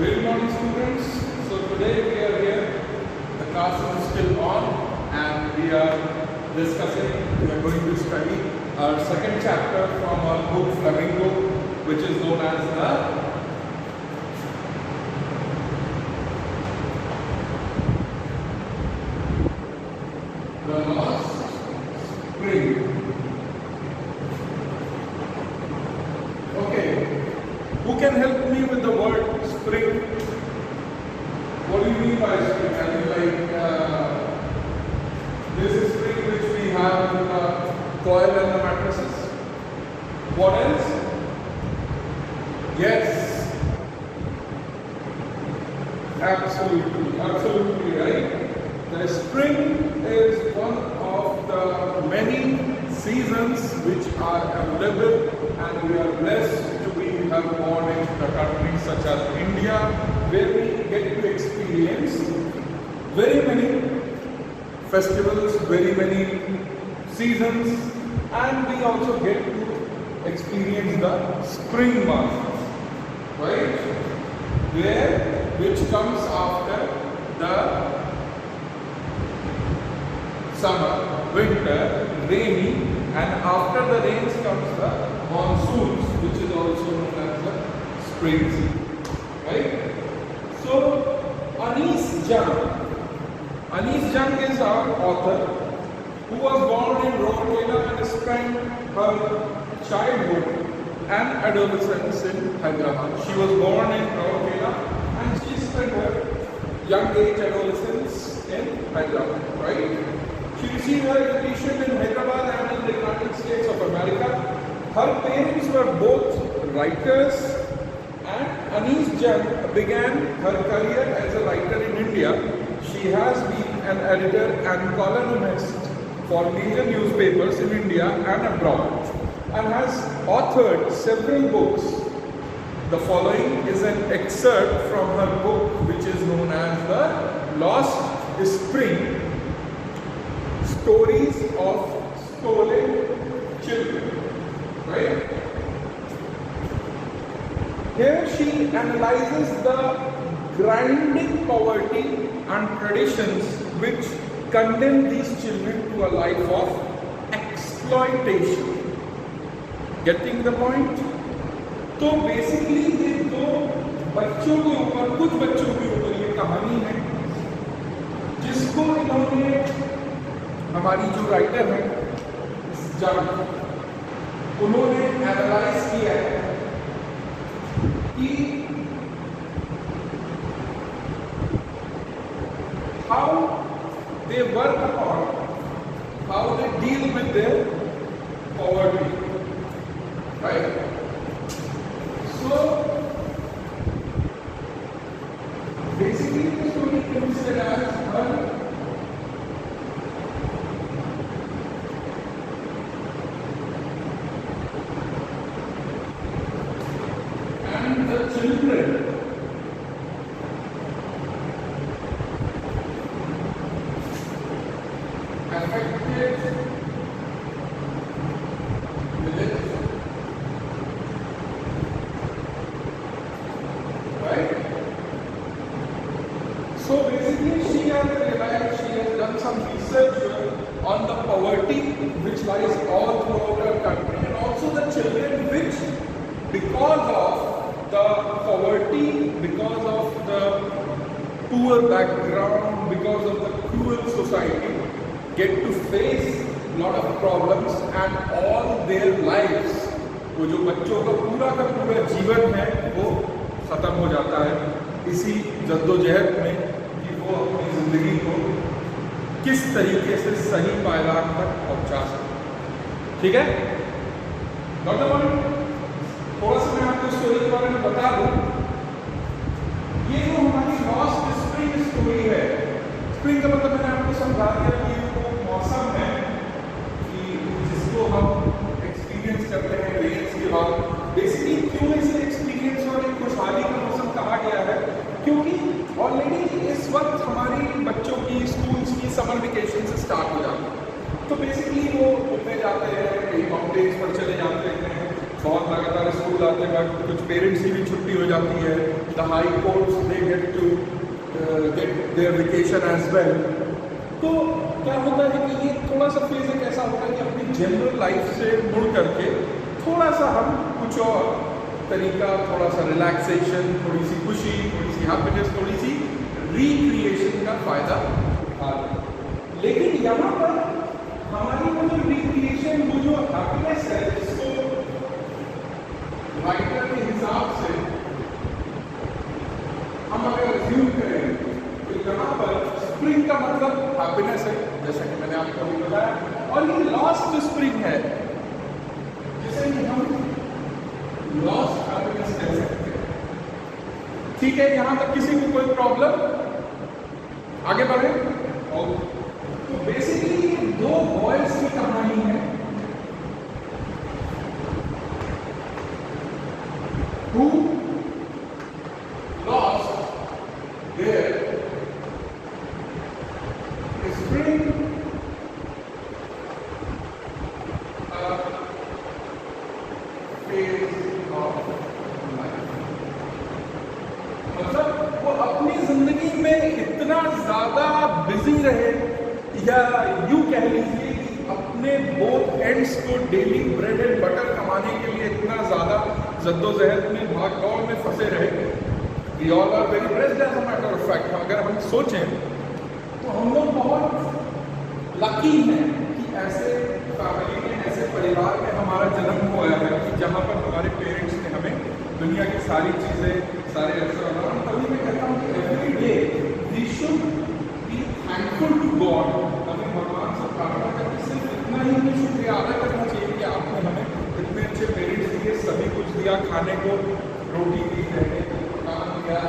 Good morning, students. So today we are here. The class is still on, and we are discussing. We are going to study our second chapter from our book Flamingo, which is known as the Lost Spring. Okay, who can help me with the word spring? What do you mean by spring? I mean, like this is spring which we have in the coil and the mattresses. What else? Yes, absolutely right. The spring is one of the many seasons which are available, and we are blessed to be born in the countries such as India, where we get to experience very many festivals, very many seasons, and we also get to experience the spring month, right? Which comes after the summer, winter, rainy, and after the rains comes the monsoons, which is also known as the spring season, right? So Anees Jung is our author, who was born in Rourkela and spent her childhood and adolescence in Hyderabad. She was born in Rourkela and she spent her young age adolescence in Hyderabad, right? She received her education in Hyderabad and in the United States of America. Her parents were both writers, and Anees Jung began her career as a writer in India. She has been an editor and columnist for major newspapers in India and abroad, and has authored several books. The following is an excerpt from her book, which is known as The Lost Spring: Stories of Stolen Children. Right? Here she analyzes the grinding poverty and traditions which condemn these children to a life of exploitation. Getting the point? तो basically ये दो बच्चों के ऊपर, कुछ बच्चों के ऊपर ये कहानी है, जिसको इन्होंने, हमारी जो राइटर है जंग, उन्होंने एनालाइज किया है कि how they work on, how they deal with their poverty, right? So basically the story considers her the children affected with it, right? So basically she has done some research on the poverty which lies all throughout our country, and also the children which, because of the poverty, because of the poor background, because of the cruel society, get to face lot of problems, and all their lives, वो जो बच्चों का पूरा जीवन है वो खत्म हो जाता है इसी जद्दोजहद में कि वो अपनी जिंदगी को किस तरीके से सही पायदान तक पहुंचा सके। ठीक है? डॉक्टर थोड़ा सा मैं आपको स्टोरी के बारे में बता दूं। ये जो हमारी लॉस्ट स्प्रिंग स्टोरी है, स्प्रिंग का मतलब मैंने आपको समझा दिया कि वो मौसम है कि जिसको हम एक्सपीरियंस करते हैं रेन्स के बाद। बेसिकली क्यों इसे एक्सपीरियंस और एक खुशहाली का मौसम कहा गया है, क्योंकि ऑलरेडी इस वक्त हमारी बच्चों की स्कूल्स की समर वेकेशन से स्टार्ट हो जाती है। तो बेसिकली वो घूमने जाते हैं, कहीं माउंटेन्स पर चले जाते हैं, बहुत लगातार स्कूल आते वक्त कुछ पेरेंट्स की भी छुट्टी हो जाती है, the high courts they get to get their vacation as well. तो क्या होता है कि ये थोड़ा सा फेज एक ऐसा होता है कि अपनी जनरल लाइफ से मुड़ करके थोड़ा सा हम कुछ और तरीका, थोड़ा सा रिलैक्सेशन, थोड़ी सी खुशी, थोड़ी सी हैप्पीनेस, थोड़ी सी रिक्रिएशन का फायदा उठा रहे हैं। लेकिन यहाँ पर हमारी वो जो रिक्रिएशन, वो जो हैप्पीनेस है, इसको राइटर के हिसाब से हम अगर रिज्यूम करें तो यहाँ पर स्प्रिंग का मतलब हैप्पीनेस है, जैसा कि मैंने आपको अभी बताया, और ये लास्ट स्प्रिंग है जिसे हम लॉस्ट हैप्पीनेस कह सकते हैं। ठीक है, यहां तक किसी को कोई प्रॉब्लम? आगे बढ़े। और तो बेसिकली दो बॉयज की कहानी है, who lost their spring phase of life। मतलब वो अपनी जिंदगी में इतना ज्यादा बिजी रहे, या यूं कह लीजिए कि अपने बोथ एंड्स को डेली ब्रेड एंड बटर कमाने के लिए इतना ज्यादा जद्दोजहद में, भाग दौड़ में फंसे रहे। We all are very blessed as a matter of fact. अगर हम सोचें तो हम लोग बहुत लकी हैं कि ऐसे फैमिली में, ऐसे परिवार में हमारा जन्म हुआ है कि जहाँ पर हमारे पेरेंट्स ने हमें दुनिया की सारी चीज़ें, सारे अवसर, तभी मैं कहता हूँ कि every day we should be thankful to God. हमें भगवान से प्रार्थना करके सिर्फ इतना ही हमें शुक्रिया अदा करना चाहिए कि आपने हमें इतने अच्छे पेरेंट्स दिए, सभी कुछ दिया, खाने को रोटी दी, रहने को मकान दिया,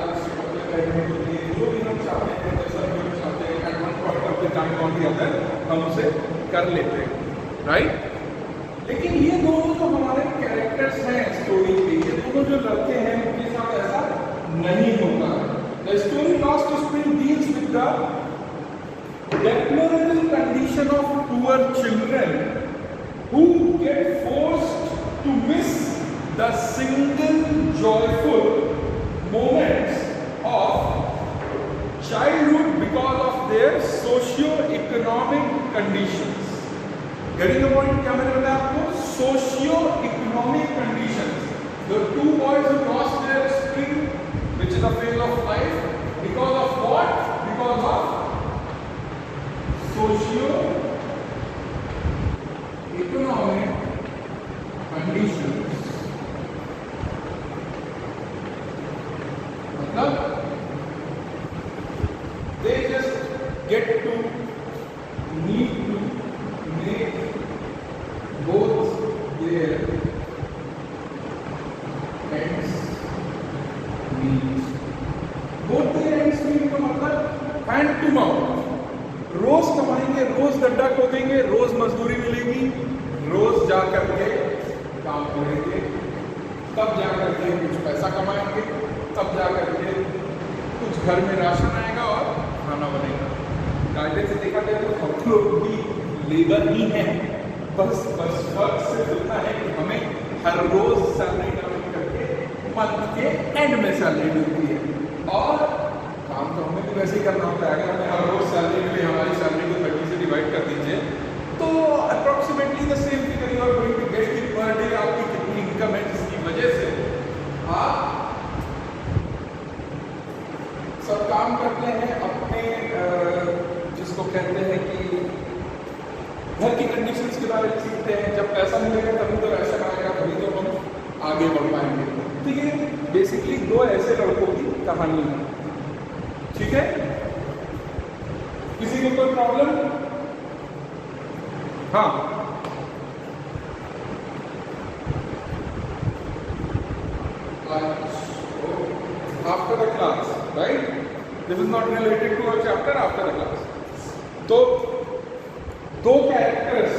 रहने को दिए, जो भी हम चाहते हैं, जैसा भी हम चाहते हैं, at one point of the time on the other हम उसे कर लेते हैं, राइट। लेकिन ये दोनों जो हमारे कैरेक्टर्स हैं स्टोरी के, ये दोनों जो लड़के हैं, उनके साथ ऐसा नहीं होता है। The story lost spring deals with the deplorable condition of poor children who get forced to miss the single joyful moments of childhood because of their socio-economic conditions। Getting the point? क्या मैंने बताया आपको? Socio-economic conditions। The two boys who lost their spring, which is a phase of life, because of what? Because of socio-economic conditions। मतलब they just get to need to make both their ends meet। both their ends meet का मतलब hand to mouth। रोज कमाएंगे, रोज गड्ढा खोदेंगे, रोज मजदूरी मिलेगी, रोज जा करके काम करेंगे, तब जा करके कुछ पैसा कमाएंगे, तब जा करके कुछ घर में राशन आएगा और खाना बनेगा। कायदे से देखा जाए तो हम लोग भी लेबर ही हैं, बस फर्क सिर्फ इतना है कि हमें हर रोज सैलरी डाउन करके मंथ के एंड में सैलरी मिलती है, और काम तो हमें भी वैसे ही करना होता है। अगर हमें हर रोज सैलरी मिले, हमारी सैलरी को 30 से डिवाइड कर दीजिए, तो approximately the same figure you are going to get कि पर डे आपकी कितनी इनकम है, जिसकी वजह से आप सब काम करते हैं अपने, जिसको कहते हैं कि घर की कंडीशंस के बारे में सीखते हैं। जब पैसा मिलेगा तभी तो राशन आएगा, तभी तो हम आगे बढ़ पाएंगे। तो ये बेसिकली दो ऐसे लड़कों की कहानी है, ठीक है। किसी को कोई प्रॉब्लम? हाँ, after the class, right, this is not related to our chapter, after the class. तो दो कैरेक्टर्स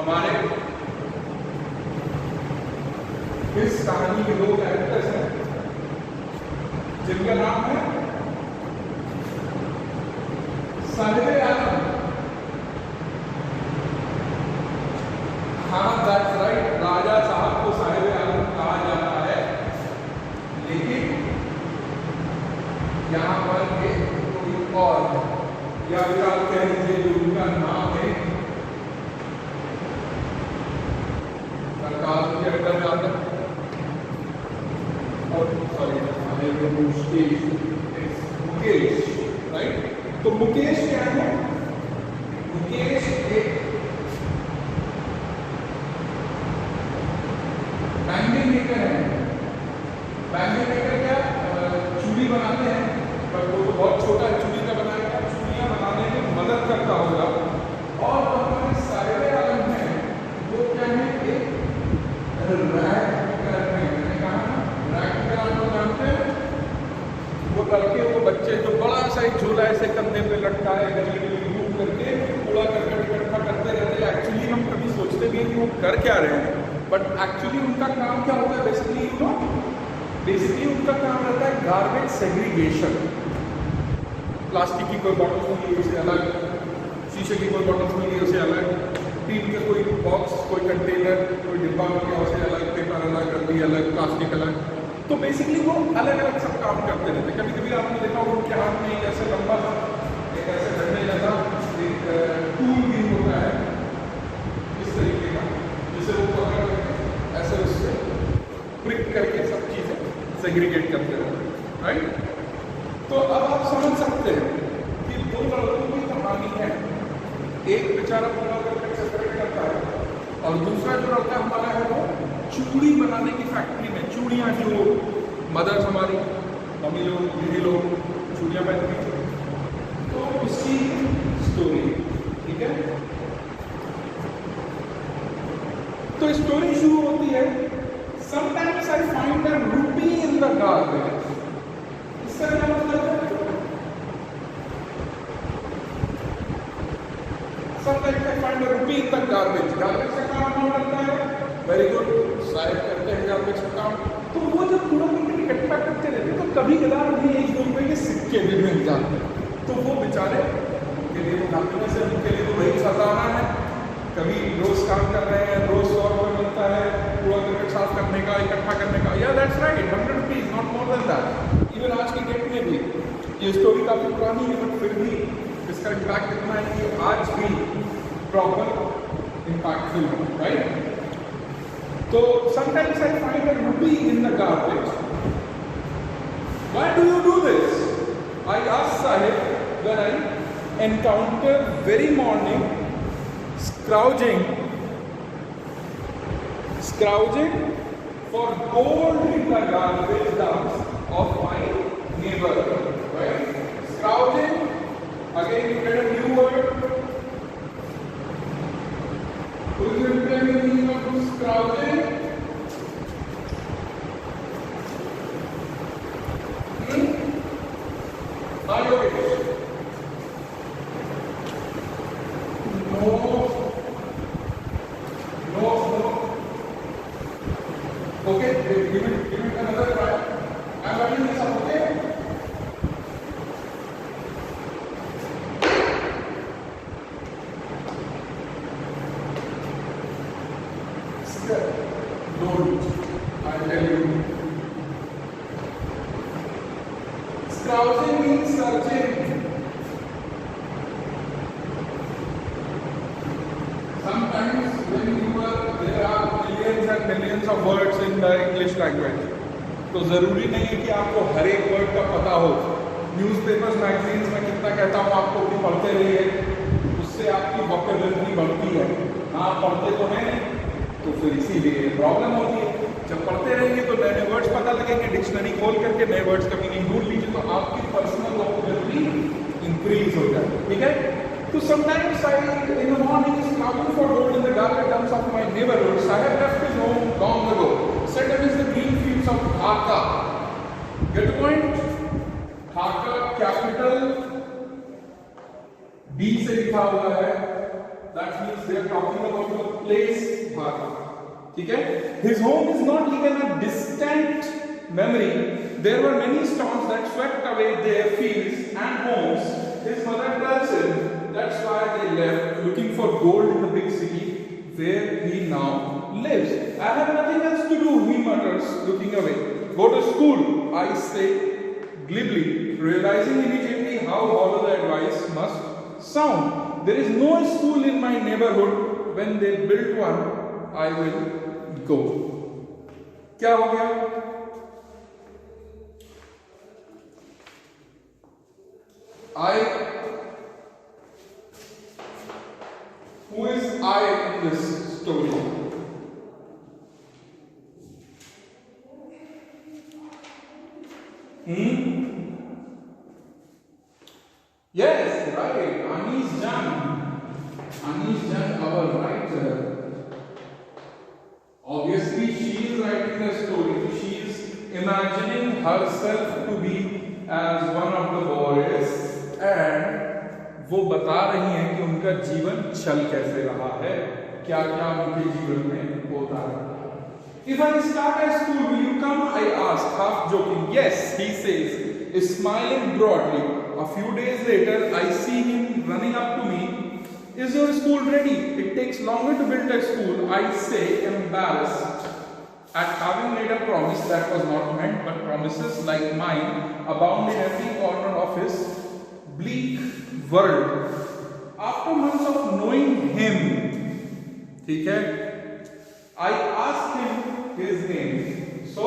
हमारे इस कहानी के, दो कैरेक्टर्स हैं जिनका नाम है साहिबे आलम। हाँ, दैट्स राइट, राजा साहब को सरकार के अंडर में आता है। और सॉरी मुकेश, राइट। तो मुकेश क्या है? मुकेश एक बैंगन मेकर है। बैंगन मेकर क्या चूड़ी बनाते हैं, पर वो तो बहुत छोटा है, चूड़ी का बनाएगा, चूड़ियाँ बनाने में मदद करता होगा। और हमारे सारे आलम है वो क्या है? एक रैक मेकर है। मैंने कहा ना रैक मेकर आप लोग जानते हैं, वो लड़के वो बच्चे जो बड़ा सा एक झूला ऐसे कंधे पे लटकाए घूम करके कूड़ा करकट इकट्ठा करते रहते हैं। एक्चुअली हम कभी सोचते भी हैं कि वो कर क्या रहे हैं, बट एक्चुअली उनका काम क्या होता है? बेसिकली उनका काम रहता है गार्बेज सेग्रीगेशन। प्लास्टिक की कोई बॉटल मिली उसे अलग, शीशे की कोई बॉटल मिली उसे अलग, टीन के कोई बॉक्स, कोई कंटेनर, कोई डिब्बा मिल गया उसे अलग, पेपर अलग, रद्दी अलग, प्लास्टिक अलग। तो बेसिकली वो अलग अलग सब काम करते रहते हैं। कभी कभी आपने देखा होगा उनके हाथ में एक ऐसे लंबा सा एक ऐसे डंडे जैसा एक टूल भी होता है इस तरीके का, जिसे वो पकड़ करके ऐसे उससे प्रिक करके सब चीज़ें सेग्रीगेट करते रहते हैं, राइट। तो अब आप समझ सकते हैं कि दो लड़कों की कहानी है। एक बेचारा पूरा करके सेपरेट करता है और दूसरा जो लड़का हमारा है वो चूड़ी बनाने की फैक्ट्री में, चूड़ियाँ जो मदर्स हमारी मम्मी लोग दीदी लोग चूड़ियाँ पहनती थी, तो उसकी स्टोरी, ठीक है। तो स्टोरी शुरू होती है, समटाइम्स आई फाइंड अ रूपी इन द गार्बेज। इसका क्या मतलब है? समटाइम्स आई फाइंड अ रूपी इन द गार्बेज। गार्बेज का काम कौन करता है? वेरी गुड, सारे करते हैं गार्बेज का काम। तो वो जब कूड़ा करकट इकट्ठा करते रहते तो कभी कदार उन्हें 1-2 रुपए के सिक्के भी मिल जाते हैं। तो वो बेचारे उनके लिए तो हैप्पीनेस है, उनके लिए तो वही खजाना है। कभी रोज काम कर रहे हैं, रोज 100 रुपये मिलता है कूड़ा करकट साफ करने का, इकट्ठा करने का। या that's right, 100 rupees, not more than that. Even आज की डेट में भी ये स्टोरी काफ़ी पुरानी है, बट फिर भी इसका इम्पैक्ट इतना है कि आज भी प्रॉपर इम्पैक्टफुल है, right. So sometimes I find a rupee in the garbage. Why do you do this? I ask Sahib when I encounter very morning scrounging for gold in the garbage dumps of my neighborhood. Right? Scrounging. Again, you get a new word. Who is the meaning of scrounging? Okay, give it another try. I'm writing this up, okay? Don't, I tell you. Scrounging means searching. Sometimes when there are millions and millions of words in the English language, तो ज़रूरी नहीं है कि आपको हर एक word का पता हो। न्यूज़पेपर्स मैगजीन्स में कितना कहता हूँ आपको कि पढ़ते रहिए, उससे आपकी वोकैबुलरी बढ़ती है। हाँ, पढ़ते तो हैं नहीं, तो फिर इसीलिए प्रॉब्लम होती है। जब पढ़ते रहेंगे तो नए नए वर्ड्स पता लगेंगे, डिक्शनरी खोल करके नए वर्ड्स का मीनिंग ढूंढ लीजिए, तो आपकी पर्सनल वोकैबुलरी इंक्रीज हो जाए, ठीक है। तो sometimes I in the morning is looking for gold in the garbage dumps of my neighborhood. I have left his home long ago. Set amidst the green fields of Dhaka. Get the point? Dhaka capital D से लिखा हुआ है. That means they are talking about the place Dhaka. ठीक है? His home is not even a distant memory. There were many storms that swept away their fields and homes. His mother tells him that's why they left, looking for gold in the big city where he now lives. I have nothing else to do, he mutters, looking away. Go to school, I say glibly, realizing immediately how hollow the advice must sound. There is no school in my neighborhood. When they built one, I will go. क्या हो गया? Who is I in this story? Yes, right. Anish Jan. Anish Jan, our writer. Obviously, she is writing the story. She is imagining herself to be as one of the boys, and वो बता रही हैं कि उनका जीवन चल कैसे रहा है, क्या क्या उनके जीवन में होता है. If I start at school, will you come? I asked, half joking. Yes, he says, smiling broadly. A few days later, I see him running up to me. Is your school ready? It takes longer to build a school, I say, embarrassed at having made a promise that was not meant, but promises like mine abound in every corner of his bleak world. After months of knowing him, ठीक है, I asked him his name. So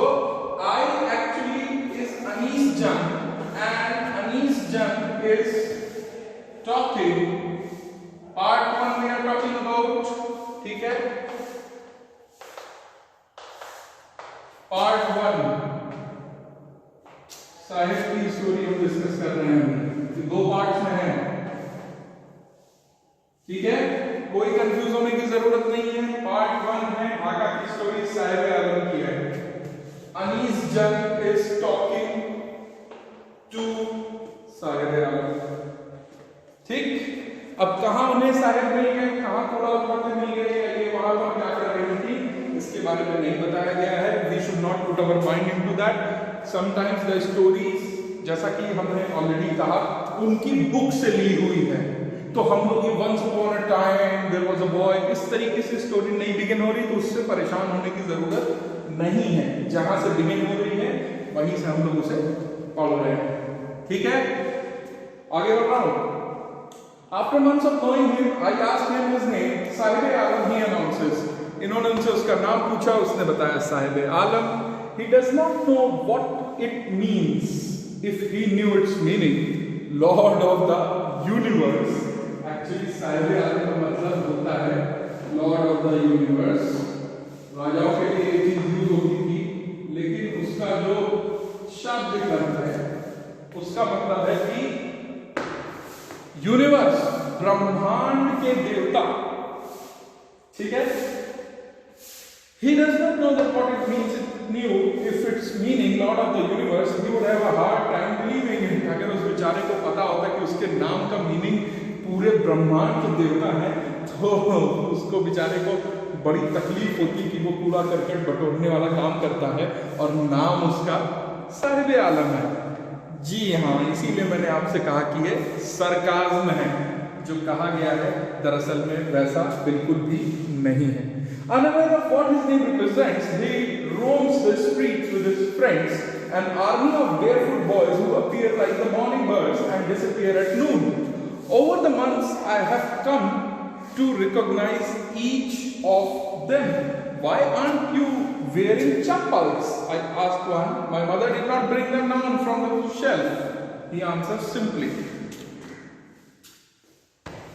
I actually is Anish Jan, and Anish Jan is talking. Part 1 we are talking about, ठीक है, Part 1 Sahib की story हम discuss कर रहे हैं, 2 parts में है, ठीक है, कोई कंफ्यूज होने की जरूरत नहीं है. पार्ट 1 है, आगा की स्टोरी साहिब आलम की है. अनीस जन इज टॉकिंग टू साहिब आलम. ठीक, अब कहां उन्हें साहिब मिल गए, कहां थोड़ा लफड़े मिल गए, या ये वहां पर क्या कर रही थी, इसके बारे में नहीं बताया गया है. We should not put our mind into that. Sometimes the stories, जैसा कि हमने ऑलरेडी कहा, उनकी बुक से ली हुई है, तो हम लोग ये once upon a time there was a boy, इस तरीके से स्टोरी नहीं बिगिन हो रही, तो उससे परेशान होने की जरूरत नहीं है. जहां से बिगिन हो रही है वहीं से हम लोग उसे पढ़ रहे हैं. ठीक है, आगे बढ़ रहा हूं. After months of knowing him, I asked him his name. Sahib Alam, he announces. इन्होंने उनसे उसका नाम पूछा, उसने बताया साहिब आलम. He does not know what it means. If he knew its meaning, Lord of the universe. Actually, Sahib आलम का मतलब होता है Lord of the universe. राजाओं के लिए ये चीज यूज होती थी, लेकिन उसका जो शब्द है उसका मतलब है कि यूनिवर्स, ब्रह्मांड के देवता. ठीक है. He does not know that what it means. It knew if its meaning, Lord of the universe, he would have a hard time believing it. अगर उस बेचारे को पता होता कि उसके नाम का मीनिंग पूरे ब्रह्मांड के देवता है, तो उसको बेचारे को बड़ी तकलीफ होती कि वो कूड़ा करकट बटोरने वाला काम करता है और नाम उसका साहिब आलम है. जी हाँ, इसीलिए मैंने आपसे कहा कि ये सरकाज़्म है. जो कहा गया है दरअसल में वैसा बिल्कुल भी नहीं है. Unaware of what his name represents, he roams the streets with his friends, an army of barefoot boys who appear like the morning birds and disappear at noon. Over the months, I have come to recognize each of them. Why aren't you wearing chappals? I asked one. My mother did not bring them down from the shelf. He answered simply.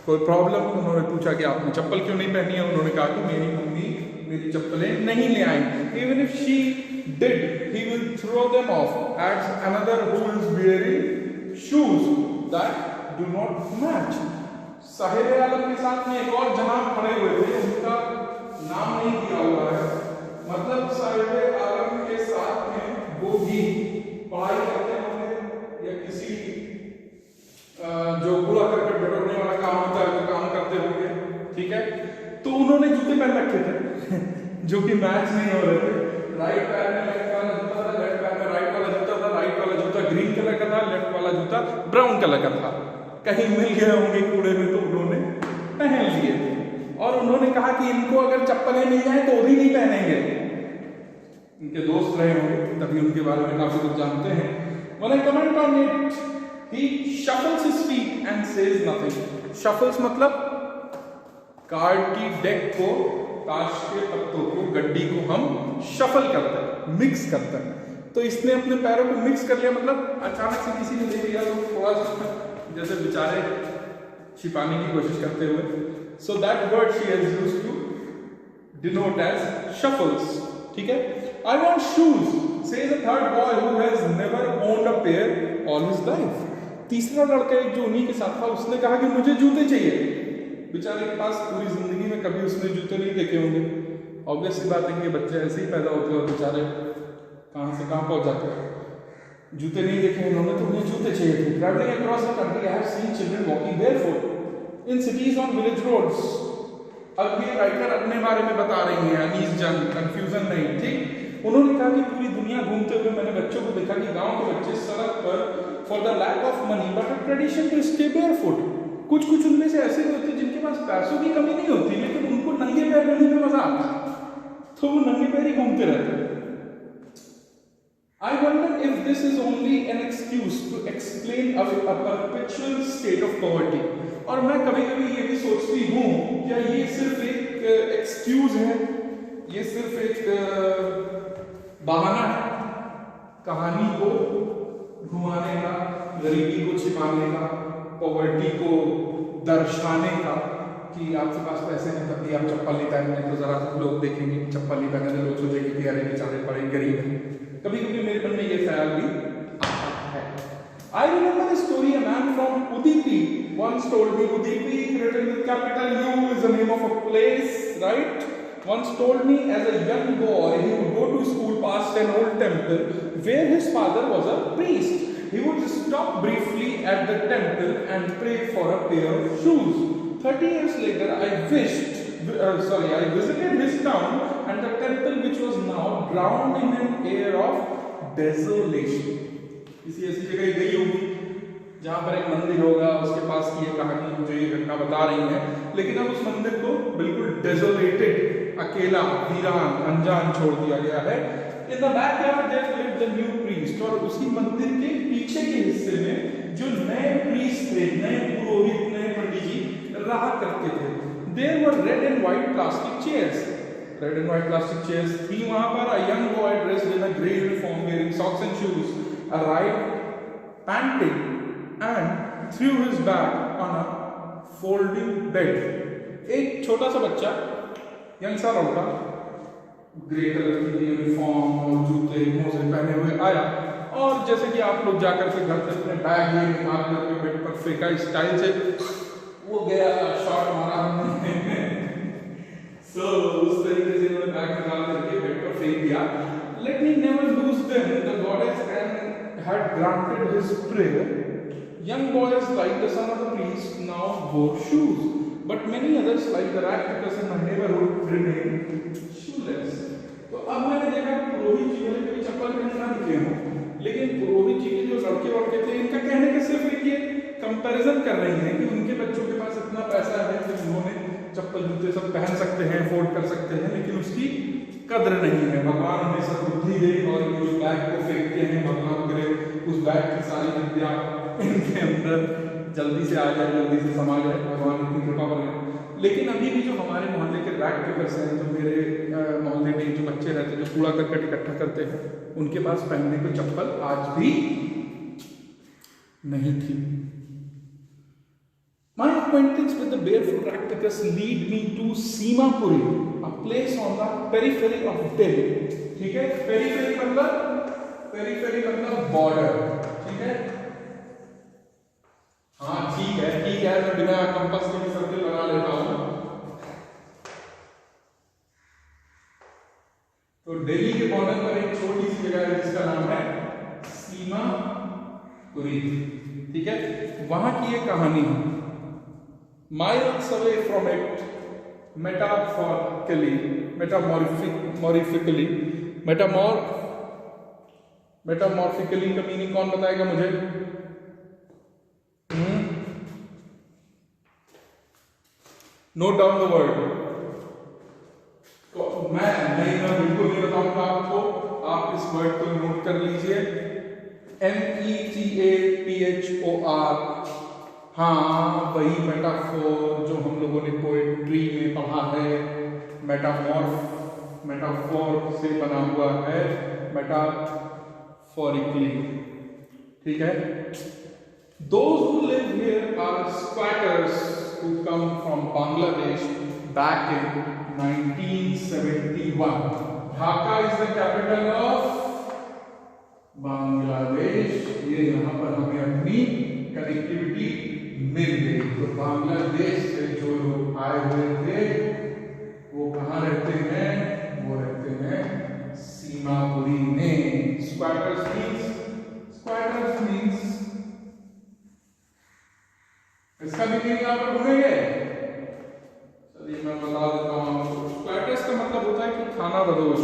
कोई problem? उन्होंने पूछा कि आपने चप्पल क्यों नहीं पहनी है. उन्होंने कहा कि मेरी मम्मी मेरी चप्पलें नहीं ले आई. Even if she did, he will throw them off. Adds another who is wearing shoes that do not match. Sahib आलम के साथ में एक और जनाब खड़े हुए थे, उनका नाम नहीं दिया हुआ है. मतलब साहिब आलम के साथ में वो भी पढ़ाई करते होंगे या किसी जो कूड़ा करकट बटोरने वाला काम होता है वो काम करते होंगे. ठीक है, तो उन्होंने जूते पहन रखे थे जो कि मैच नहीं हो रहे थे. राइट पैर में लेफ्ट वाला जूता था, लेफ्ट पैर में राइट वाला जूता था. राइट वाला जूता ग्रीन कलर का था, लेफ्ट वाला जूता ब्राउन कलर का था. कहीं मिल गए होंगे कूड़े में, तो उन्होंने पहन लिए. और उन्होंने कहा कि इनको अगर चप्पलें मिल जाए तो भी नहीं पहनेंगे. इनके दोस्त रहे होंगे तभी उनके बारे में काफी कुछ जानते हैं. When I comment on it, he shuffles his feet and says nothing. Shuffles मतलब कार्ड की डेक को ताश के पत्तों को, गड्डी को हम शफल करते हैं, मिक्स करते हैं। तो इसने अपने पैरों को मिक्स कर लिया, मतलब अचानक से किसी ने देख लिया तो थोड़ा सा जैसे बेचारे छिपाने की कोशिश करते हुए। So that word she has used to denote as shuffles, ठीक है। I want shoes, says a third boy who has never owned a pair all his life. तीसरा लड़का एक जो उन्हीं के साथ था, उसने कहा कि मुझे जूते चाहिए। बेचारे के पास पूरी जिंदगी में कभी उसने जूते नहीं देखे होंगे। ऑब्वियस सी बात है कि ये बच्चे ऐसे ही पैदा होते हैं और बेचारे कहाँ से कहाँ पहुंच जाते हैं। जूते नहीं देखे इन्होंने तो उन्हें जूते चाहिए थे। Travelling across the country I have seen children walking barefoot in cities on village roads. अब ये राइटर अपने बारे में बता रही हैं, अनीस जंग, कंफ्यूजन नहीं, ठीक। उन्होंने कहा कि पूरी दुनिया घूमते हुए मैंने बच्चों को देखा कि गांव के बच्चे सड़क पर for the lack of money but a tradition to stay barefoot. कुछ कुछ उनमें से ऐसे भी होते जिनके पास पैसों की कमी नहीं होती, लेकिन उनको नंगे पैर रहने में मजा आता, तो वो नंगे पैर ही घूमते रहते हैं। I wonder if this is only an excuse to explain a perpetual state of poverty. और मैं कभी कभी ये भी सोचती हूँ क्या ये सिर्फ एक एक्सक्यूज है, ये सिर्फ एक बहाना है कहानी को घुमाने का, गरीबी को छिपाने का, पॉवर्टी को दर्शाने का, कि आपके पास पैसे हैं तभी आप चप्पल नहीं पहन रहे, तो जरा लोग देखेंगे चप्पल नहीं पहने तो लोग सोचेंगे कि अरे बेचारे बड़े गरीब हैं। कभी कभी मेरे मन में ये ख्याल भी आता है। I remember a story, a man from Udipi once told me, Udipi written with capital U is the name of a place, right? Once told me as a young boy he would go to school past an old temple where his father was a priest. He would stop briefly at the temple and pray for a pair of shoes. 30 years later, I visited his town and the temple which was now drowned in an air of desolation. किसी ऐसी जगह गई होगी जहाँ पर एक मंदिर होगा, उसके पास की ये कहानी मुझे ये घटना बता रही है, लेकिन अब उस मंदिर को बिल्कुल डेजोलेटेड, अकेला, वीरान, अनजान छोड़ दिया गया है। In the backyard there lived the new priest, और उसी मंदिर के पीछे के हिस्से में जो नए प्रीस्ट थे, नए पुरोहित, नए पंडित जी रहा करते थे। There were red and white plastic chairs. Red and white plastic chairs थी वहाँ पर। A young boy dressed in a grey uniform wearing socks and shoes arrived panting and threw his bag on a folding bed. एक छोटा सा बच्चा, young सा लड़का, grey colour की यूनिफॉर्म और जूते मोजे पहने हुए आया, और जैसे कि आप लोग जाकर के घर से अपने बैग ये निकाल करके बेड पर फेंका, स्टाइल से वो गया, शॉट मारा हमने सो उस तरीके से उन्होंने बैग निकाल करके बेड पर फेंक दिया। Let me never lose them, the goddess had granted his prayer. Young boys like the son of the priest now wore shoes, but many others like the ragpickers in my neighborhood remained shoeless. तो अब मैंने देखा पुरोहित जी वाले कभी चप्पल पहने ना दिखे हों, लेकिन पुरोहित जी के जो लड़के थे इनका कहने का सिर्फ एक ये कंपैरिजन कर रही हैं कि उनके बच्चों के पास इतना पैसा है कि उन्होंने चप्पल जूते सब पहन सकते हैं, अफोर्ड कर सकते हैं, लेकिन उसकी कद्र नहीं है। भगवान उन्हें सद्बुद्धि दे और ये जो बैग को फेंकते हैं, भगवान करे उस बैग की सारी विद्या इनके अंदर जल्दी से आ जाए, जल्दी से समा जाए, भगवान इतनी कृपा बने। लेकिन अभी भी जो हमारे मोहल्ले के रैग पिकर्स हैं, जो मेरे मोहल्ले में जो बच्चे रहते हैं जो कूड़ा करकट इकट्ठा करते हैं, उनके पास पहनने को चप्पल आज भी नहीं थी। My acquaintance with the barefoot rag pickers lead me to Simapuri, a place on the periphery of Delhi. ठीक है, periphery मतलब बॉर्डर, ठीक है। हाँ ठीक है, मैं बिना कंपास के भी सर्कल बना लेता हूँ। तो दिल्ली के बॉर्डर पर एक छोटी सी जगह है जिसका नाम है सीमापुरी, ठीक है। वहां की ये कहानी है। Miles away from it, metaphorically का मीनिंग कौन बताएगा मुझे? Note down the word. मैं बिल्कुल नहीं बताऊंगा आपको, आप इस वर्ड को नोट कर लीजिए। METAPHOR, हाँ वही मेटाफोर जो हम लोगों ने पोएट्री में पढ़ा है, मेटाफोर से बना हुआ है, मेटाफोरिकली, ठीक है। Those who live here are squatters who come from Bangladesh back in 1971. Dhaka is the capital of Bangladesh. ये यहाँ पर हमें अपनी कनेक्टिविटी मिल गई। तो बांग्लादेश से जो लोग आए हुए थे वो कहाँ रहते हैं? वो रहते हैं सीमापुरी में। Squatters means इसका भी मीनिंग आप ढूंढेंगे। चलिए मैं बता देता हूँ आपको। स्क्वैटर्स का मतलब होता है कि खाना बदोश।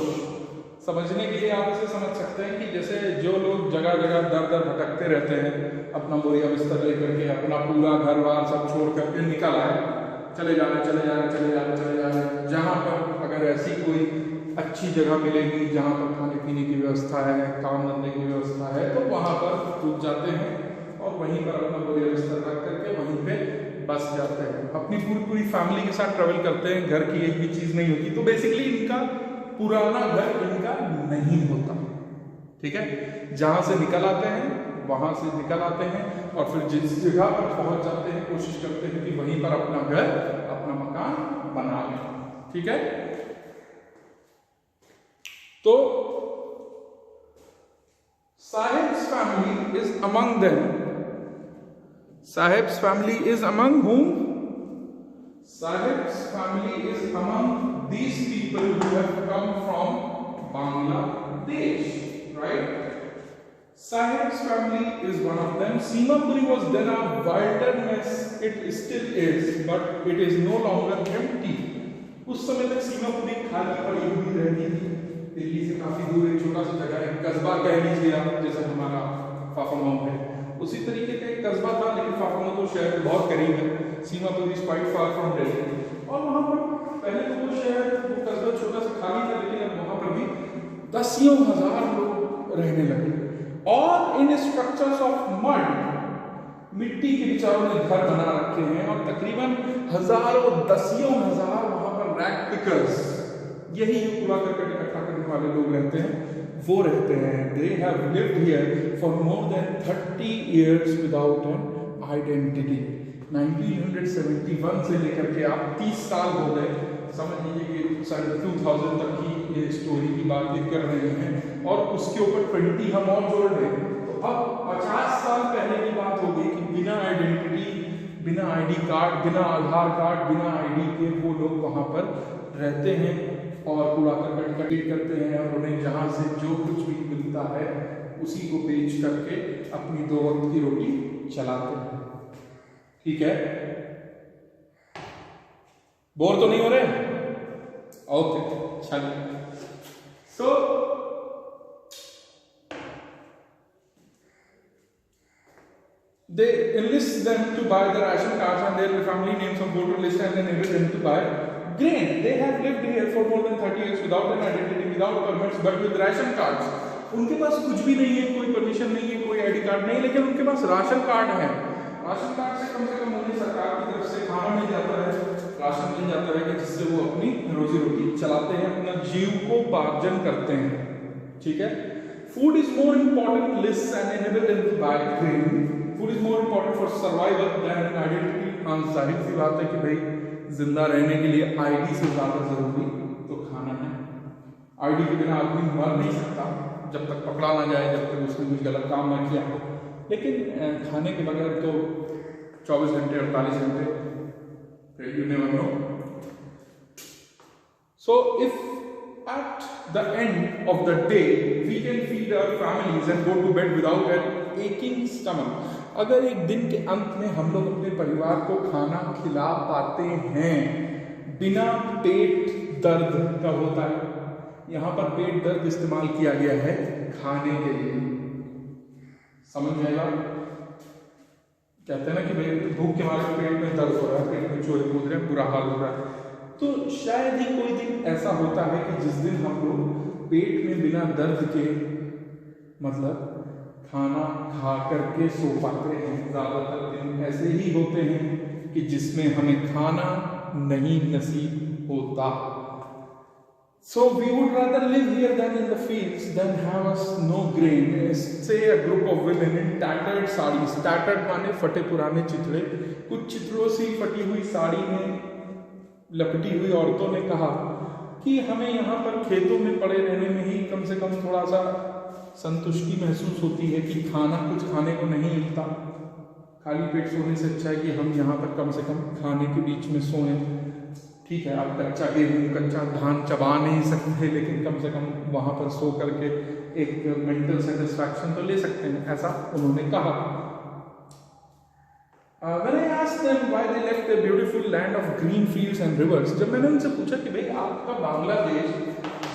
समझने के लिए आप इसे समझ सकते हैं कि जैसे जो लोग जगह जगह दर दर भटकते रहते हैं, अपना बोरिया बिस्तर लेकर के, अपना पूरा घर बार सब छोड़ करके निकल आए, चले जा रहे जहाँ पर अगर ऐसी कोई अच्छी जगह मिलेगी जहाँ पर खाने पीने की व्यवस्था है, काम धंधे की व्यवस्था है, तो वहाँ पर रुक जाते हैं और वहीं पर अपना बोरिया बिस्तर रख करके वहीं पे बस जाते हैं। अपनी पूरी फैमिली के साथ ट्रेवल करते हैं। घर की एक भी चीज़ नहीं होती, तो बेसिकली इनका पुराना घर इनका नहीं होता, ठीक है। जहाँ से निकल आते हैं वहाँ से निकल आते हैं और फिर जिस जगह पर पहुँच जाते हैं कोशिश करते हैं कि वहीं पर अपना घर, अपना मकान बना लें, ठीक है। तो Sahib's family is among them. Sahib's family is among whom? Sahib's family is among these people who have come from Bangladesh, right? Sahib's family is one of them. Simapuri was then a wilderness. It still is, but it is no longer empty. उस समय तक सीमापुरी खाली पड़ी हुई रहती थी। दिल्ली से काफी दूर एक छोटा सा जगह है, कस्बा कह लीजिए आप, जैसे हमारा फाफामाऊ है, उसी तरीके का एक कस्बा था, लेकिन फाफामाऊ तो शहर बहुत करीब है। Seemapuri is quite far from Delhi, और वहाँ पर पहले तो वो शहर, वो कस्बा छोटा सा खाली था, लेकिन अब वहाँ पर भी दसियों हजार लोग रहने लगे। और इन स्ट्रक्चर्स ऑफ मड, मिट्टी के विचारों ने घर बना रखे हैं, और तकरीबन हजारों दसियों हजार वहाँ पर रैग पिकर्स, यही कूड़ा करकट इकट्ठा करने वाले लोग रहते हैं, वो रहते हैं। They have lived here for more than 30 years without an identity. 1971 से लेकर के आप 30 साल हो गए, समझ लीजिए कि 2000 तक की ये स्टोरी की बात कर रहे हैं, और उसके ऊपर 20 हम और जोड़ रहे हैं, तो अब 50 साल पहले की बात हो गई कि बिना आइडेंटिटी, बिना आईडी कार्ड, बिना आधार कार्ड, बिना आईडी के वो लोग वहाँ पर रहते हैं और कूड़ा करकट इकट्ठा करते हैं, और उन्हें जहाँ से जो कुछ भी मिलता है उसी को बेच करके अपनी 2 वक्त की रोटी चलाते हैं, ठीक है। बोर तो नहीं हो रहे? ओके, चलिए। सो they enlist them to buy the ration cards and their family names on voter list and enable them to buy grain. They have lived here for more than 30 years without an identity, without permits, but with ration cards. उनके पास कुछ भी नहीं है, कोई permission नहीं है, कोई ID card नहीं, लेकिन उनके पास राशन कार्ड है। राशन कार्ड से कम उन्हें सरकार की तरफ से खाना मिल जाता है, राशन मिल जाता है, जिससे वो अपनी रोजी रोटी चलाते हैं, अपना जीविकोपार्जन करते हैं, ठीक है। Food is more important lists and enable them to buy grain. Food is more important for survival than identity. हाँ, जाहिर सी बात है कि भाई जिंदा रहने के लिए आईडी से ज्यादा जरूरी तो खाना है। आईडी के बिना आदमी मर नहीं सकता जब तक पकड़ा ना जाए, जब तक उसने कुछ गलत काम ना किया हो, लेकिन खाने के बगैर तो 24 घंटे 48 घंटे you never know. So if at the end of the day we can feed our families and go to bed without an aching stomach, अगर एक दिन के अंत में हम लोग अपने परिवार को खाना खिला पाते हैं बिना पेट दर्द का होता है, यहाँ पर पेट दर्द इस्तेमाल किया गया है खाने के लिए, समझ जाएगा। कहते हैं ना कि भाई भूख के मारे पेट में दर्द हो रहा है, पेट में चोरी कूद रहे हैं, बुरा हाल हो रहा है, तो शायद ही कोई दिन ऐसा होता है कि जिस दिन हम लोग पेट में बिना दर्द के मतलब खाना खा करके सो पाते हैं। ज़्यादातर दिन ऐसे ही होते हैं कि जिसमें हमें खाना नहीं नसीब होता, So we would rather live here than in the fields than have us no grain. Say a group of women in tattered sarees. Tattered माने फटे पुराने चिथड़े, कुछ चिथड़ों सी फटी हुई साड़ी में लपटी हुई औरतों ने कहा कि हमें यहाँ पर खेतों में पड़े रहने में ही कम से कम थोड़ा सा संतुष्टि महसूस होती है कि खाना कुछ खाने को नहीं मिलता। खाली पेट सोने से अच्छा है कि हम यहाँ पर कम से कम खाने के बीच में सोएं। ठीक है, आप कच्चा गेहूँ कच्चा धान चबा नहीं सकते, लेकिन कम से कम वहाँ पर सो करके एक मेंटल सेटिस्फैक्शन तो ले सकते हैं, ऐसा उन्होंने कहा। When I asked them why they left the beautiful land of green fields and rivers, जब मैंने उनसे पूछा कि भाई आपका बांग्लादेश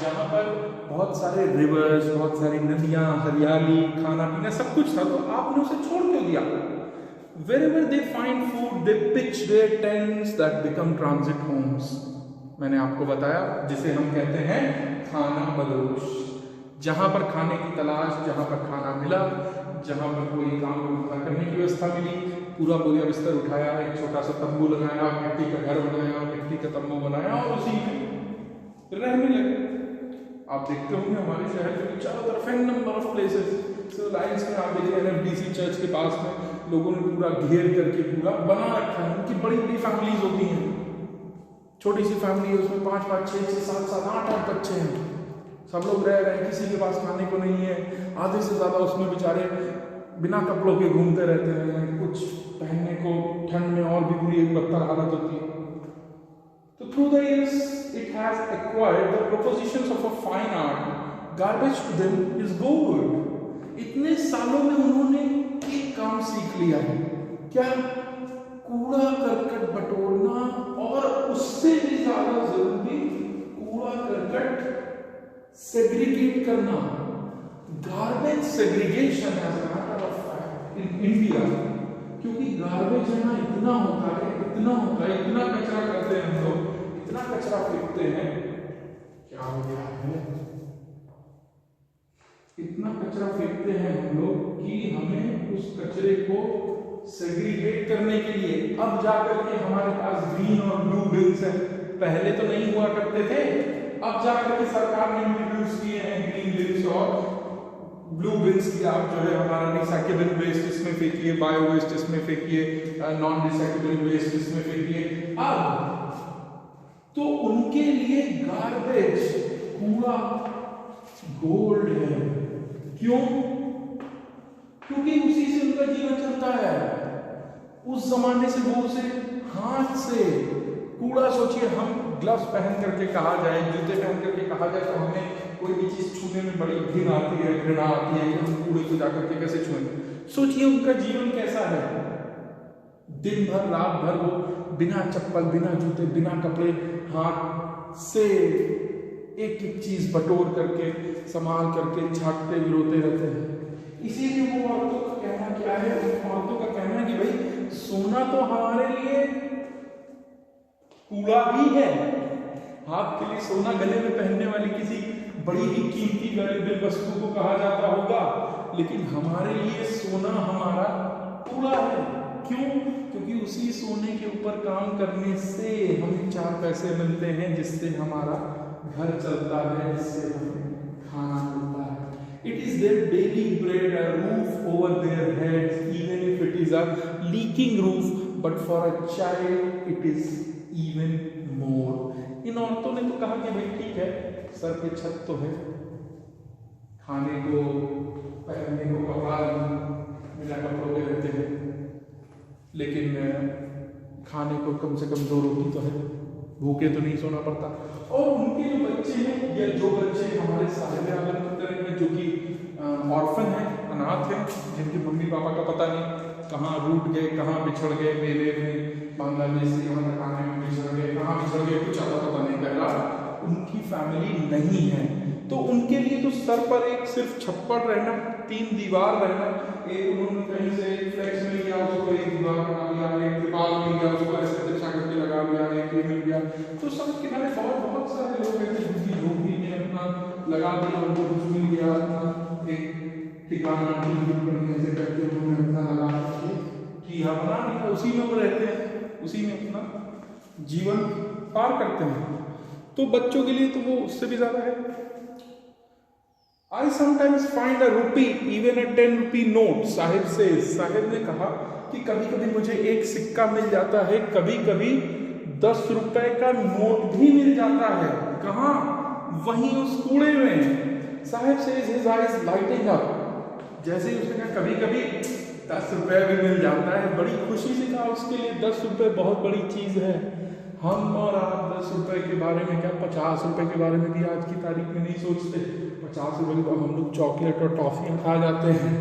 जहाँ पर बहुत सारे रिवर्स, बहुत सारी नदियाँ, हरियाली, खाना पीना सब कुछ था, तो आपने उसे छोड़ क्यों दिया? Wherever they find food, they pitch their tents that become transit homes. मैंने आपको बताया जिसे हम कहते हैं खाना बदोश। जहाँ पर खाने की तलाश, जहाँ पर खाना मिला, जहाँ पर कोई काम करने की व्यवस्था मिली, पूरा बोरिया बिस्तर उठाया, एक छोटा सा तंबू लगाया, मिट्टी का घर बनाया, मिट्टी का तंबू बनाया और उसी में रहने लगे। आप देखते होंगे हमारे शहर के चारों तरफ an number of places lines में, आप देखिए NFDC चर्च के पास में लोगों ने पूरा घेर करके पूरा बना रखा है। उनकी बड़ी बड़ी फैमिलीज होती हैं, छोटी सी फैमिली है, उसमें 5-5, 6-6, 7-7, 8-8 बच्चे हैं, सब लोग रह रहे हैं, किसी के पास खाने को नहीं है। आधे से ज़्यादा उसमें बेचारे बिना कपड़ों के घूमते रहते हैं, कुछ पहनने को ठंड में और भी बुरी एक बदतर हालत होती है। तो through the years it has acquired the propositions of a fine art. Garbage to them is gold. इतने सालों में उन्होंने एक काम सीख लिया है, क्या? कूड़ा करकट बटोरना, और उससे भी ज्यादा जरूरी कूड़ा करकट सेग्रीगेट करना। Garbage segregation as a matter of fact in India, क्योंकि गार्बेज यहाँ इतना होता है, इतना होता है, इतना कचरा करते हैं हम लोग, इतना कचरा फेंकते हैं, क्या हो गया है, इतना कचरा फेंकते हैं हम लोग कि हमें उस कचरे को सेग्रीगेट करने के लिए अब जाकर के हमारे पास ग्रीन और ब्लू बिन्स है। पहले तो नहीं हुआ करते थे, अब जाकर के सरकार ने इंट्रोड्यूस किए हैं ग्रीन बिन्स और ब्लू बिन्स की। आप जो है हमारा रिसाइकेबल वेस्ट इसमें फेंकिए, बायो वेस्ट इसमें फेंकिए, नॉन रिसाइकेबल वेस्ट इसमें फेंकिए। अब तो उनके लिए गार्बेज, कूड़ा गोल्ड है। क्यों? क्योंकि उसी से उनका जीवन चलता है। उस जमाने से वो उसे हाथ से कूड़ा, सोचिए हम ग्लव्स पहन करके कहा जाए, जूते पहन करके कहा जाए, तो हमें कोई भी चीज छूने में बड़ी घिन आती है, घृणा आती है कि हम कूड़े को जाकर के कैसे छुएं। सोचिए उनका जीवन कैसा है, दिन भर रात भर वो बिना चप्पल, बिना जूते, बिना कपड़े, हाथ से एक एक चीज बटोर करके, संभाल करके, झाँकते विरोते रहते हैं। इसीलिए वो औरतों का कहना क्या है, औरतों का कहना है कि भाई सोना तो हमारे लिए कूड़ा ही है। आपके लिए सोना गले में पहनने वाली किसी बड़ी ही कीमती वैल्यूएबल वस्तु को कहा जाता होगा, लेकिन हमारे लिए सोना हमारा कूड़ा है। क्यों? क्योंकि उसी सोने के ऊपर काम करने से हमें 4 पैसे मिलते हैं, जिससे हमारा घर चलता है, जिससे हमें खाना मिलता है। It is their daily bread, a roof over their heads, even if it is a leaking roof, but for a child it is even more. इन औरतों ने तो कहा कि भाई ठीक है, सर पे छत तो है, खाने को पहनने को कपड़ा बिना कपड़ों के रहते हैं, लेकिन खाने को कम से कम 2 रोटी तो है, भूखे तो नहीं सोना पड़ता। और उनके जो बच्चे हैं, या जो बच्चे हमारे साहिब आलम की तरह हैं, जो कि ऑर्फन हैं, अनाथ हैं, जिनके मम्मी पापा का पता नहीं कहाँ रूठ गए, कहाँ बिछड़ गए, मेले में बांग्लादेश से यहाँ तक आने में बिछड़ गए, कहाँ बिछड़ गए कुछ आता पता नहीं, पहला उनकी फैमिली नहीं है, तो उनके लिए तो सर पर एक सिर्फ छप्पड़ रहना, 3 दीवार रहना, एक उन्होंने कहीं से फ्लेक्स मिल गया, उसको एक दीवार बना लिया, एक त्रिपाल मिल गया, उसको ऐसे अच्छा करके लगा लिया, एक मिल गया, तो सब किनारे बहुत सारे लोग ऐसे झुग्गी झोंपड़ी में अपना लगा दिया, उनको कुछ मिल गया, अपना एक ठिकाना ऐसे करके उन्होंने अपना लगा किया, बना लिया, उसी में वो रहते हैं, उसी में अपना जीवन पार करते हैं। तो बच्चों के लिए तो वो उससे भी ज़्यादा है। I sometimes find a rupee, even a 10 rupee note, Sahib ने कहा कि कभी कभी मुझे एक सिक्का मिल जाता है, कभी कभी 10 रुपए का नोट भी मिल जाता है। कहाँ? वहीं उस कूड़े में। Sahib says his eyes lighting up, जैसे ही उसने कहा कभी कभी 10 रुपए भी मिल जाता है, बड़ी खुशी से कहा उसके लिए 10 रुपए बहुत बड़ी चीज़ है। हम और आप 10 रुपए के बारे में क्या 50 रुपए के बारे में भी आज की तारीख में नहीं सोचते। 50 रुपए को हम लोग चॉकलेट और टॉफियाँ खा जाते हैं।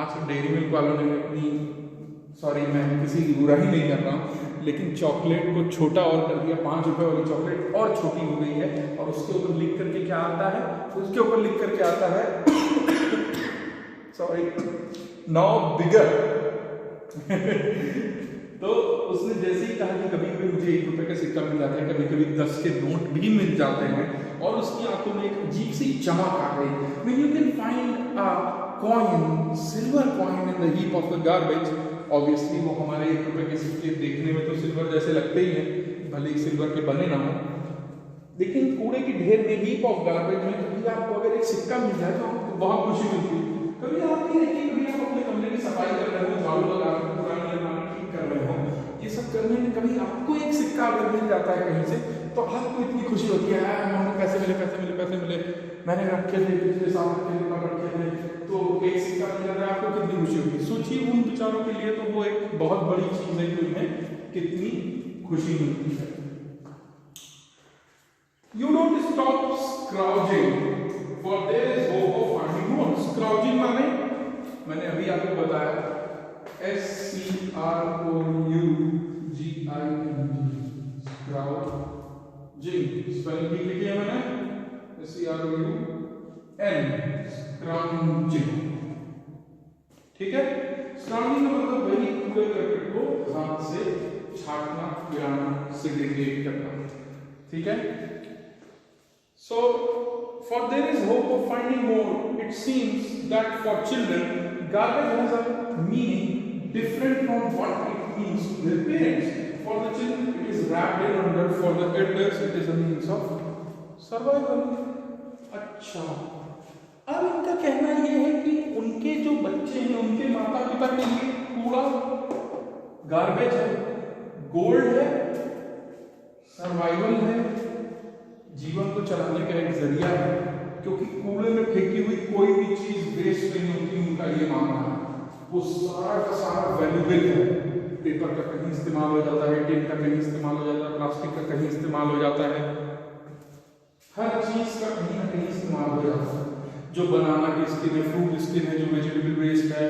आज डेयरी मिल्क वालों ने अपनी, सॉरी मैं किसी की बुराई नहीं कर रहा हूँ, लेकिन चॉकलेट को छोटा और कर दिया, 5 रुपए वाली चॉकलेट और छोटी हो गई है, और उसके ऊपर लिख करके क्या आता है, उसके ऊपर लिख करके आता है सॉरी नाउ बिगर तो उसने जैसे ही कहा कि कभी कभी मुझे 1 रुपए का सिक्का मिल जाता है, कभी कभी 10 के नोट भी मिल जाते हैं, और उसकी आंखों में एक अजीब सी चमक आ गई। When you can find a coin, silver coin in the heap of the garbage, obviously वो हमारे 1 रुपए के सिक्के देखने में तो सिल्वर जैसे लगते ही हैं, भले ही सिल्वर के बने ना हो, लेकिन कूड़े की ढेर में heap of garbage में कभी आपको अगर एक सिक्का मिल जाए तो आपको बहुत खुशी मिलती है। कभी आप नहीं देखिए, कभी आप अपने कमरे की सफाई कर रहे हो, झाड़ू लगा रहे हो, पुरानी अलमारी ठीक कर रहे हो, ये सब करने में कभी आपको एक सिक्का अगर मिल जाता है कहीं से, तो आपको इतनी खुशी होती है, हमें पैसे मिले, मैंने रखे थे पिछले साल रखे थे, तो एक सिक्का मिल जाता है, आपको कितनी खुशी होगी। सोचिए उन बेचारों के लिए तो वो एक बहुत बड़ी चीज है कि उन्हें कितनी खुशी मिलती है। You don't stop scrounging, for there is hope of finding more. Scrounging माने मैंने अभी आपको बताया SCROUGING, scrounging, स्पेलिंग ठीक लिखी है मैंने SCROUN, scrounging, ठीक है। स्क्राउजिंग का मतलब वही कूड़े करकट को हाथ से छाटना, गिराना, सेग्रीगेट करना, ठीक है। So, for there is hope of finding more. It seems that for children, garbage has a meaning different from what it means to their parents. For the children, it is wrapped in under. For the elders, it is a means of survival. अच्छा, अब इनका कहना यह है कि उनके जो बच्चे हैं, उनके माता पिता के लिए कूड़ा गार्बेज है, गोल्ड है, सर्वाइवल है, जीवन को चलाने का एक जरिया है, क्योंकि कूड़े में फेंकी हुई कोई भी चीज वेस्ट नहीं होती, उनका ये मानना है। वो सारा का सारा वैल्यूएबल है। पेपर का कहीं इस्तेमाल हो जाता है, टिन का कहीं इस्तेमाल हो जाता है, प्लास्टिक का कहीं इस्तेमाल हो जाता है, हर चीज का कहीं ना कहीं इस्तेमाल हो जाता है। जो बनाना की स्किन है, फ्रूट स्किन है, जो वेजिटेबल वेस्ट है,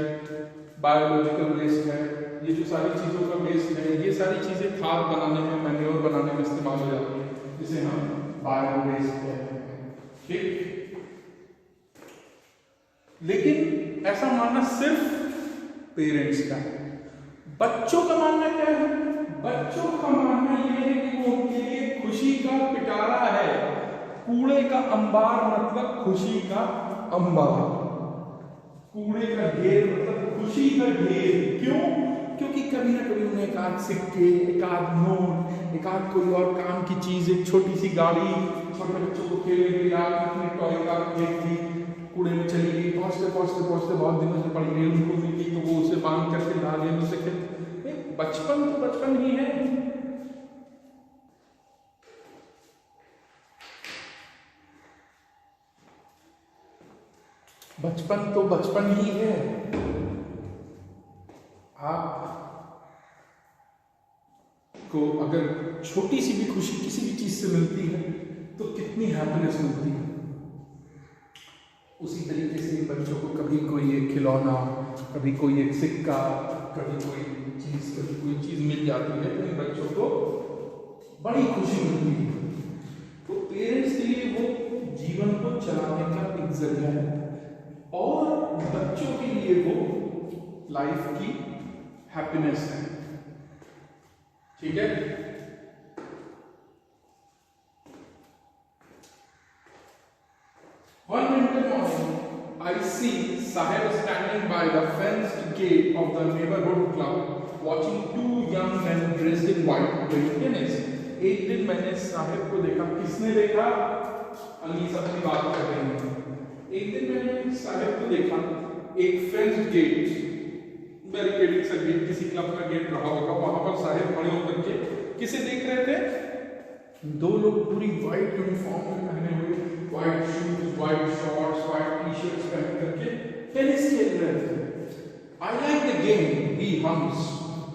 बायोलॉजिकल वेस्ट है, ये जो सारी चीजों का वेस्ट है, ये सारी चीजें खाद बनाने में, मैन्योर बनाने में इस्तेमाल हो जाती है, जिसे हम बायो वेस्ट कहते हैं, ठीक। लेकिन ऐसा मानना सिर्फ पेरेंट्स का है। बच्चों का मानना क्या है? बच्चों का मानना यह है कि वो उनके लिए खुशी का पिटारा है। कूड़े का अंबार मतलब खुशी का अंबार, कूड़े का ढेर मतलब खुशी का ढेर। क्यों? क्योंकि कभी ना कभी उन्हें एक आध सिक्के, एक आध नोट, एक आध कोई और काम की चीज, एक छोटी सी गाड़ी, छोटे बच्चों को खेलने के लिए अपनी टॉय कार फेंक दी, कूड़े में चली गई, पहुंचते बहुत दिनों से पड़ी रही, उनको मिली तो वो उसे बांध करके ला लिया, उसे खेल। बचपन तो बचपन ही है। बचपन तो बचपन ही है। आप को अगर छोटी सी भी खुशी किसी भी चीज से मिलती है तो कितनी हैप्पीनेस मिलती है। उसी तरीके से बच्चों को कभी कोई एक खिलौना, कभी कोई एक सिक्का, कभी कोई चीज मिल जाती है तो इन बच्चों को बड़ी खुशी मिलती है। तो पेरेंट्स के लिए वो जीवन को चलाने का एक जरिया है और बच्चों के लिए वो लाइफ की हैप्पीनेस है, ठीक है। One winter morning, I see Sahib standing by the fenced gate of the neighborhood club, watching two young men dressed in white playing tennis. एक दिन मैंने साहिब को देखा, किसने देखा? अनीस अपनी बात कर रही है। एक दिन मैंने साहिब को देखा एक फेंस गेट, बैरिकेडिंग सा गेट, किसी क्लब का गेट रहा होगा, वहां पर साहिब खड़े होकर के किसे देख रहे थे? दो लोग पूरी व्हाइट यूनिफॉर्म में पहने हुए, white shoes, white shorts, white T shirts पहन करके टेनिस खेल रहे थे। I like the game, he hums,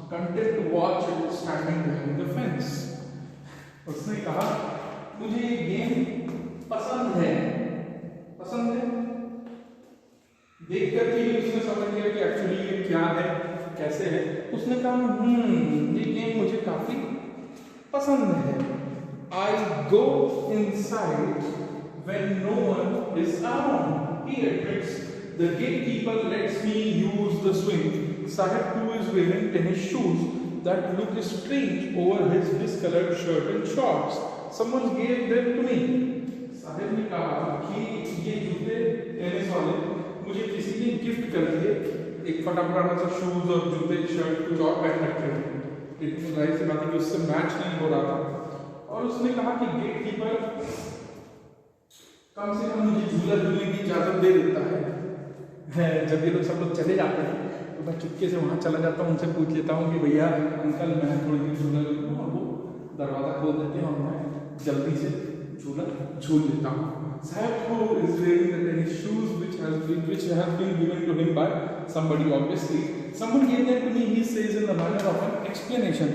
content to watch it standing behind the fence. उसने कहा मुझे ये गेम पसंद है, पसंद है। देख करके ही उसने समझ लिया कि एक्चुअली ये क्या है, कैसे है। उसने कहा ये गेम मुझे काफी पसंद है। I go inside when no one is around. He admits the gatekeeper lets me use the swing. Sahib too is wearing tennis shoes that look strange over his discolored shirt and shorts. Someone gave them to me. Sahib ने कहा कि ये जूते tennis वाले मुझे किसी ने gift कर दिए। एक फटा पुराना सा शूज और जूते शर्ट कुछ और पहन रखे थे, लेकिन जाहिर सी बात है कि उससे मैच नहीं हो रहा था। और उसने कहा कि गेट कीपर कम से कम मुझे झूला झूलने की इजाजत दे देता है। जब ये लोग सब लोग चले जाते हैं तो मैं चुपके से वहाँ चला जाता हूँ, उनसे पूछ लेता हूँ कि भैया अंकल मैं थोड़ी देर झूला झूलूँ, और वो दरवाज़ा खोल देते हैं और मैं जल्दी से झूला झूल लेता हूँ। Saib is wearing the tennis shoes which has been given to him by somebody obviously. Someone gave them to me, he says in the manner of an explanation.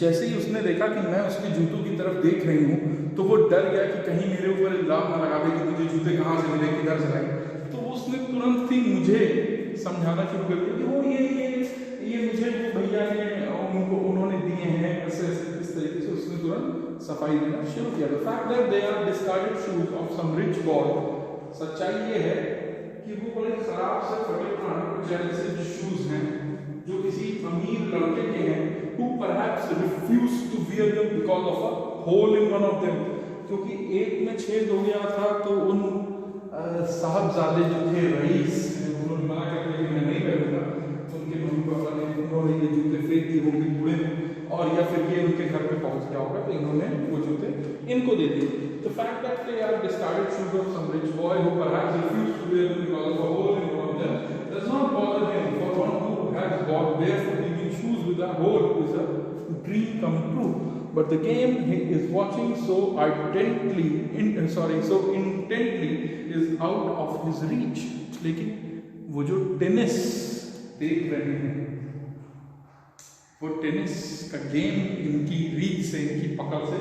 जैसे ही उसने देखा कि मैं उसके जूतों की तरफ देख रही हूँ तो वो डर गया कि कहीं मेरे ऊपर इल्जाम न लगा दे कि मुझे जूते कहाँ से मिले, किधर से लाए। तो उसने तुरंत ही मुझे समझाना शुरू कर दिया कि वो ये मुझे वो भैया ने उन्होंने दिए हैं, ऐसे ऐसे इस तरीके से उसने तुरंत सफाई देना शुरू किया। The fact that they are discarded shoes of some rich boy, सच्चाई ये है कि वो बड़े खराब से फटे पुराने जैसे शूज हैं जो किसी अमीर लड़के के हैं, who perhaps refused to wear them because of a hole in one of them, क्योंकि एक में छेद हो गया था तो उन साहबजादे जो थे रईस उन्होंने मना कर दिया कि मैं नहीं पहनूंगा। उनके मम्मी पापा ने उन्होंने ये जूते फेंक दिए होंगे कूड़े में, और या फिर ये उनके घर पे पहुंच गया होगा तो इन्होंने वो जूते इनको दे दिए। The fact that they are discarded shoes of some rich boy who perhaps refused to wear them because of a hole in one of them does not bother him. For one who has bought barefoot shoes with a hole is a dream come true. But the game he is watching so intently is out of his reach. लेकिन वो जो tennis देख रहे हैं, वो tennis का game इनकी reach से, इनकी पकड़ से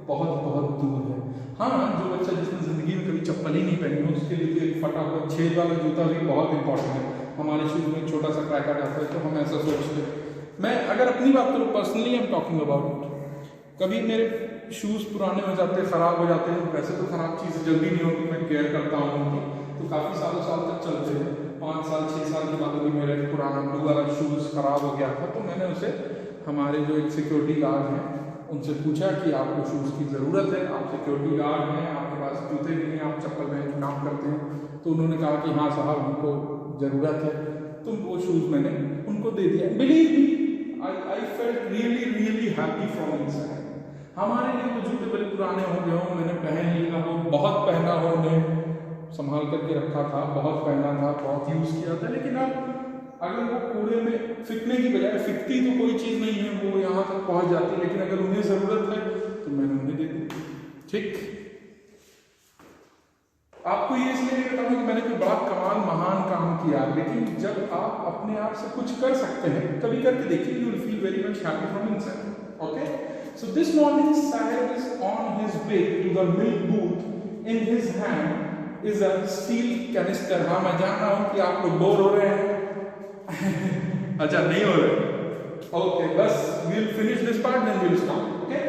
बहुत बहुत दूर है। हाँ, जो बच्चा जिसने ज़िंदगी में कभी चप्पल ही नहीं पहनी हो उसके लिए एक फटा हुआ छेद वाला जूता भी बहुत इंपॉर्टेंट है। हमारे शूज में छोटा सा क्रैक आ जाता है तो हम ऐसा सोचते हैं। मैं अगर अपनी बात करूँ, personally I am talking about, कभी मेरे शूज़ पुराने हो जाते हैं, ख़राब हो जाते हैं। वैसे तो ख़राब चीज़ें जल्दी नहीं होती, मैं केयर करता हूँ उनकी, तो काफ़ी सालों साल तक चलते हैं। 5 साल 6 साल के बाद अभी मेरा एक पुराना ब्लू वाला शूज़ ख़राब हो गया था, तो मैंने उसे हमारे जो एक सिक्योरिटी गार्ड हैं उनसे पूछा कि आपको शूज़ की ज़रूरत है, आप सिक्योरिटी गार्ड हैं, आपके पास जूते नहीं हैं, आप चप्पल पहन के काम करते हैं। तो उन्होंने कहा कि हाँ साहब हमको ज़रूरत है, तो वो शूज़ मैंने उनको दे दिया। Believe me, I felt really happy from inside. हमारे लिए वो जूते बड़े पुराने हो गए हों, मैंने पहन लिया हो, बहुत पहना हो, उन्हें संभाल करके रखा था, बहुत पहना था, बहुत यूज़ किया था, लेकिन अब अगर वो कूड़े में फिकने की बजाय, फिकती तो कोई चीज़ नहीं है, वो यहाँ तक पहुँच जाती, लेकिन अगर उन्हें ज़रूरत है तो मैंने उन्हें दे दी। ठीक, आपको ये इसलिए नहीं बताऊँ कि मैंने कोई बड़ा कमाल महान काम किया, लेकिन जब आप अपने आप से कुछ कर सकते हैं, कभी करके देखिए, you will feel very much happy from inside. Okay, so this morning Sahib is on his way to the milk booth. In his hand is a steel canister. हाँ, मैं जान रहा हूँ कि आप लोग बोर हो रहे हैं। अच्छा, नहीं हो रहे? Okay, बस we'll finish this part, then we'll stop. Okay.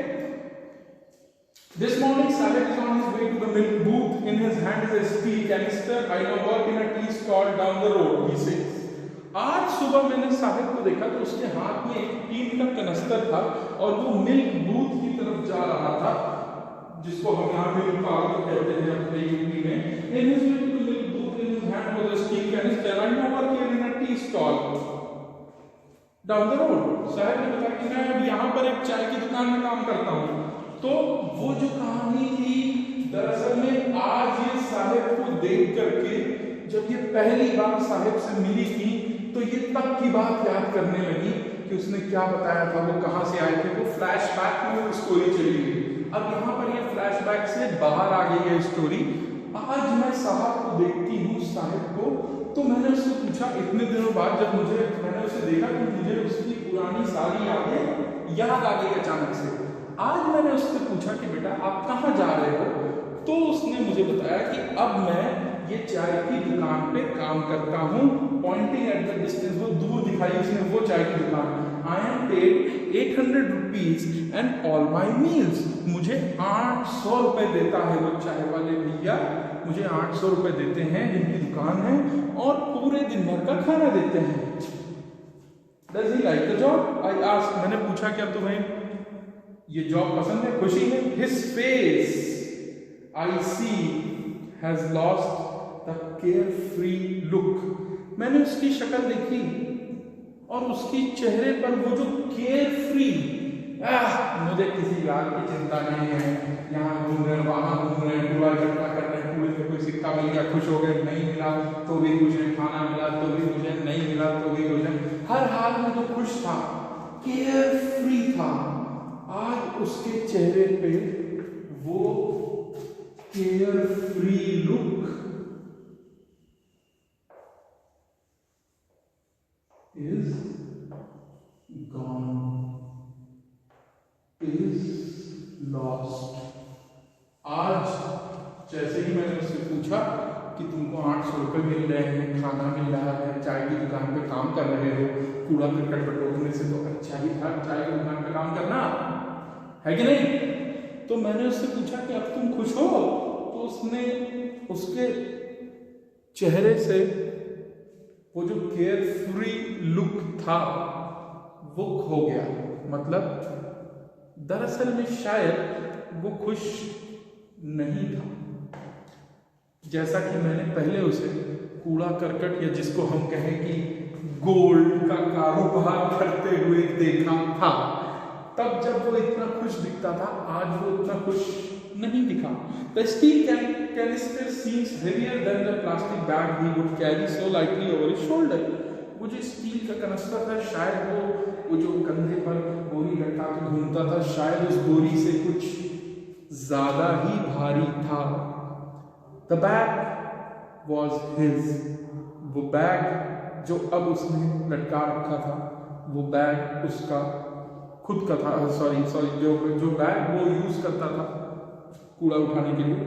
This morning, Sahib is on his way to the milk booth. In his hand is a steel canister. I now work in a tea stall down the road, he says. आज सुबह मैंने साहिब को देखा तो उसके हाथ में एक टीन का कनस्तर था और वो मिल्क बूथ की तरफ जा रहा था, जिसको हम यहाँ मिल्क पार्लर कहते हैं अपने यूपी में। In his way to the milk booth, in his hand was a steel canister. I now work in a tea stall down the road. Sahib ने बताया कि मैं अब यहाँ पर एक चाय की दुकान में काम करता हूँ। तो वो जो कहानी थी, दरअसल में आज ये साहिब को देख करके, जब ये पहली बार साहिब से मिली थी तो ये तब की बात याद करने लगी कि उसने क्या बताया था, वो कहाँ से आए थे। वो फ्लैशबैक में वो स्टोरी चली गई। अब यहाँ पर ये फ्लैशबैक से बाहर आ गई है स्टोरी। आज मैं साहब को देखती हूँ, साहिब को, तो मैंने उससे पूछा इतने दिनों बाद, जब मैंने उसे देखा तो मुझे उसकी पुरानी सारी यादें याद आ गई अचानक से। आज मैंने उससे पूछा कि बेटा आप कहाँ जा रहे हो, तो उसने मुझे बताया कि अब मैं ये चाय की दुकान पे काम करता हूँ। पॉइंटिंग एट द डिस्टेंस, वो दूर दिखाई उसने वो चाय की दुकान। I am paid 800 rupees and all my meals. मुझे 800 रुपए देता है वो चाय वाले भैया, मुझे 800 रुपए देते हैं, जिनकी दुकान है, और पूरे दिन भर का खाना देते हैं। Does he like the job? I asked, मैंने पूछा क्या तुम्हें ये जॉब पसंद है, खुशी है? His face, I see, has lost the carefree look. मैंने उसकी शक्ल देखी और उसकी चेहरे पर वो जो केयरफ्री, मुझे किसी बात की चिंता नहीं है, यहाँ घूम रहे, वहाँ घूम रहे, कूड़ा इकट्ठा कर रहे, कूड़े में कोई सिक्का मिल गया खुश हो गए, नहीं मिला तो भी खुश है, खाना मिला तो भी खुश है, नहीं मिला तो भी खुश है, हर हाल में तो खुश था, केयरफ्री था। आज उसके चेहरे पे वो carefree look is gone, is lost. आज जैसे ही मैंने उससे पूछा कि तुमको 800 रुपये मिल रहे हैं, खाना मिल रहा है, चाय की दुकान पे काम कर रहे हो, कूड़ा करकट बटोरने से तो अच्छा ही था चाय की दुकान पे काम करना, है कि नहीं? तो मैंने उससे पूछा कि अब तुम खुश हो, तो उसने, उसके चेहरे से वो जो केयरफ्री लुक था वो खो गया। मतलब दरअसल में शायद वो खुश नहीं था। जैसा कि मैंने पहले उसे कूड़ा करकट, या जिसको हम कहें कि गोल्ड का कारोबार करते हुए देखा था, तब जब वो इतना खुश दिखता था, आज वो इतना खुश नहीं दिखा। The steel canister seems heavier than the plastic bag he would carry so lightly over his shoulder. वो जो स्टील का कनस्तर था, शायद वो जो कंधे पर बोरी लटका के घूमता था, शायद उस बोरी से कुछ ज्यादा ही भारी था। The bag was his. वो बैग जो अब उसने लटका रखा था, वो बैग उसका खुद का था। सॉरी जो बैग वो यूज करता था कूड़ा उठाने के लिए,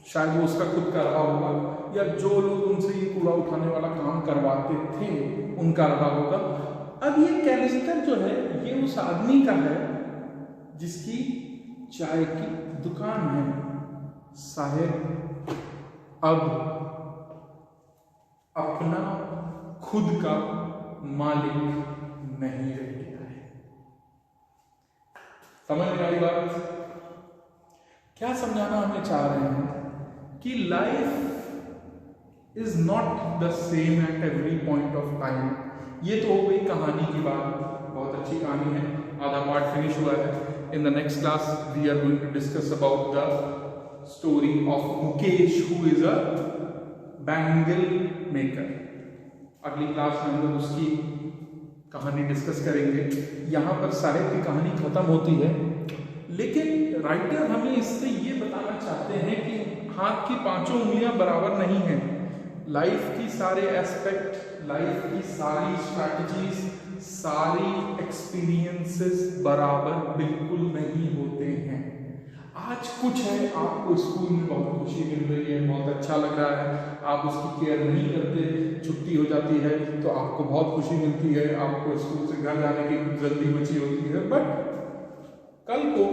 शायद वो उसका खुद का रहा होगा, या जो लोग उनसे ये कूड़ा उठाने वाला काम करवाते थे उनका रहा होगा। अब ये कैनिस्टर जो है ये उस आदमी का है जिसकी चाय की दुकान है। साहेब अब अपना खुद का मालिक नहीं रह गया है। समझ में आई बात? क्या समझाना हमें चाह रहे हैं कि life is not the same at every point of time. ये तो हो गई कहानी की बात, बहुत अच्छी कहानी है, आधा पार्ट फिनिश हुआ है। In the next class we are going to discuss about the story of Mukesh who is a bangle maker. अगली क्लास में हम लोग उसकी कहानी डिस्कस करेंगे। यहाँ पर साहिब की कहानी खत्म होती है, लेकिन राइटर हमें इससे ये बताना चाहते हैं कि हाथ की पांचों उंगलियां बराबर नहीं हैं। लाइफ की सारे एस्पेक्ट, लाइफ की सारी स्ट्रैटेजीज, सारी एक्सपीरियंसेस बराबर बिल्कुल नहीं होते हैं। आज कुछ है, आपको स्कूल में बहुत खुशी मिल रही है, बहुत अच्छा लग रहा है, आप उसकी केयर नहीं करते, छुट्टी हो जाती है तो आपको बहुत खुशी मिलती है, आपको स्कूल से घर जाने की जल्दी बची होती है। बट कल को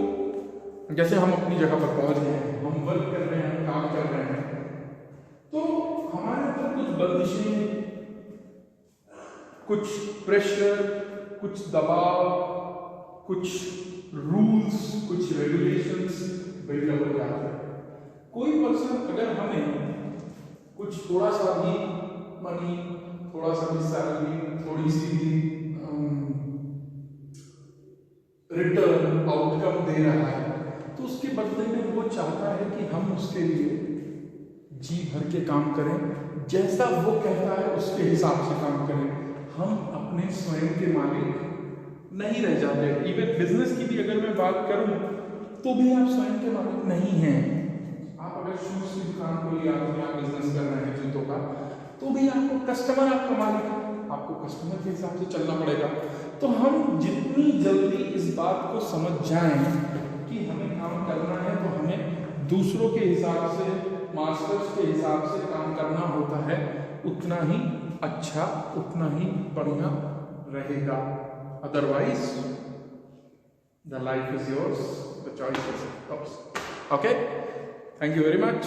जैसे हम अपनी जगह पर पहुंच गए हैं, हम वर्क कर रहे हैं, काम कर रहे हैं, तो हमारे ऊपर कुछ बंदिशें, कुछ प्रेशर, कुछ दबाव, कुछ रूल्स, कुछ रेगुलेशंस बिल्डअप हो जाते हैं। कोई पर्सन अगर हमें कुछ थोड़ा सा भी मनी, थोड़ा सा भी सैलरी, थोड़ी सी भी रिटर्न आउटकम दे रहा है, तो उसके बदले में वो चाहता है कि हम उसके लिए जी भर के काम करें, जैसा वो कहता है उसके हिसाब से काम करें। हम अपने स्वयं के मालिक नहीं रह जाते। इवन बिजनेस की भी अगर मैं बात करूं तो भी आप स्वयं के मालिक नहीं हैं। आप अगर शूज की दुकान खोली, आप बिजनेस कर रहे हैं जूतों का, तो भी आपको कस्टमर आपका मालिक है, आपको कस्टमर के हिसाब से चलना पड़ेगा। तो हम जितनी जल्दी इस बात को समझ जाएं कि हमें काम करना है तो हमें दूसरों के हिसाब से, मास्टर्स के हिसाब से काम करना होता है, उतना ही अच्छा, उतना ही बढ़िया रहेगा। Otherwise the life is yours, the choice is yours. Okay, thank you very much.